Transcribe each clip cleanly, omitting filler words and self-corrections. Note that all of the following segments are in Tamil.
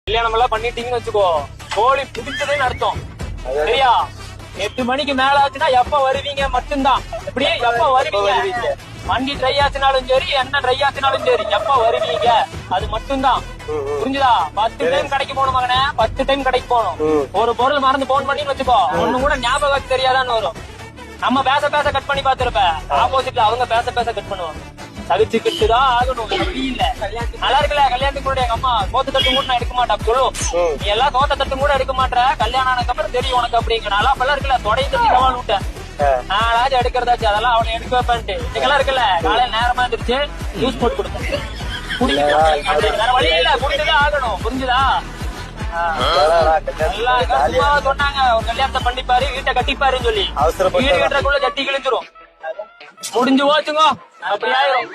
கல்யாணம் எல்லாம் பண்ணிட்டீங்கன்னு வச்சுக்கோ, கோழி பிடிச்சதுன்னு அர்த்தம். சரியா? 8 மணிக்கு மேல ஆச்சுன்னா எப்ப வருவீங்க மட்டும்தான். எப்படி எப்ப வருவீங்க? வண்டி ட்ரை ஆச்சுனாலும் சரி, என்ன ட்ரை ஆச்சுனாலும் சரி, எப்ப வருவீங்க அது மட்டும்தான். புரிஞ்சுதா? 10 டைம் கடைக்கு போகணும் மகனே, 10 டைம் கடைக்கு போகணும். ஒரு பொருள் மறந்து போன் பண்ணி வச்சுக்கோ, ஒண்ணு கூட ஞாபகம் தெரியாதான்னு வரும். நம்ம பேச கட் பண்ணி பாத்துருப்ப, ஆப்போசிட்ல அவங்க பேச கட் பண்ணுவாங்க. சகிச்சுக்கிட்டுதான் ஆகணும், இல்ல. நல்லா இருக்குல்ல? கல்யாணத்துக்கு கூட எங்க அம்மா சோத்து தட்டு கூட நான் எடுக்க மாட்டேன் சொல்லும். நீ எல்லாம் சோத்த தட்டு கூட எடுக்க மாட்டேற, கல்யாணம் ஆனதுக்கு அப்புறம் தெரியும் உனக்கு அப்படிங்கிற. நல்லா அப்பெல்லாம் இருக்குல்ல, தொடையை தட்டி சவால் விட்டேன். நானாச்சும் எடுக்கிறதாச்சு, அதெல்லாம் அவளை எடுக்க வைப்பேன்ட்டு. இன்னைக்கெல்லாம் இருக்குல்ல, காலையில நேரமா இருந்துச்சு, ஜூஸ் போட்டு கொடுத்தேன். வேற வழி இல்ல, குடிச்சுதான் ஆகணும். புரிஞ்சுதா? சொன்னாங்க ஒரு கல்யாணத்தை பண்ணிப்பாரு, வீட்டை கட்டிப்பாருன்னு சொல்லி. வீடு கட்டுறதுக்குள்ள சட்டி கிழிஞ்சிரும். முடிஞ்சு போச்சுங்க, அப்படி ஆயிரும்.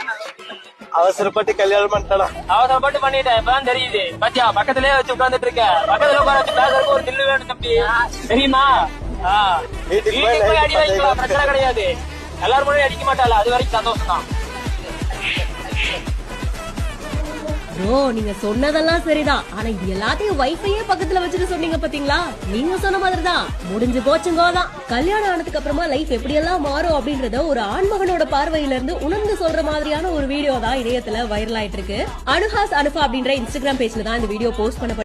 அவசரப்பட்டு கல்யாணம் பண்ணிட்டேன். அவசரப்பட்டு பண்ணிட்டேன், இப்பதான் தெரியுது. பாத்தியா, பக்கத்திலேயே வச்சு உட்கார்ந்துட்டு இருக்க. பக்கத்துல உட்கார வச்சு பேசுறதுக்கு ஒரு தில்லு வேணும் தம்பி, தெரியுமா? வீட்டுக்கு போய் அடி வாங்கிக்கலாம், பிரச்சனை கிடையாது. எல்லாரும் முன்னாடி அடிக்க மாட்டாள, அது வரைக்கும் சந்தோஷம் தான். ப்ரோ, நீங்க சொன்னதெல்லாம் சரிதான். ஆனா இது எல்லாத்தையும் வைஃபையே பக்கத்துல வச்சுட்டு சொன்னீங்க பாத்தீங்களா? நீங்க சொன்ன மாதிரிதான் முடிஞ்சு போச்சுங்கோதான். கல்யாணம் ஆனதுக்கு அப்புறமா லைஃப் எப்படி எல்லாம் மாறும் அப்படின்றத ஒரு ஆண்மகனோட பார்வையில இருந்து உணர்ந்து சொல்ற மாதிரியான ஒரு வீடியோ தான் இணையத்துல வைரல் ஆயிட்டு இருக்கு. அனுஹாஸ் அனுஃபா அப்படின்ற இன்ஸ்டாகிராம் பேஜ்ல தான் இந்த வீடியோ போஸ்ட் பண்ண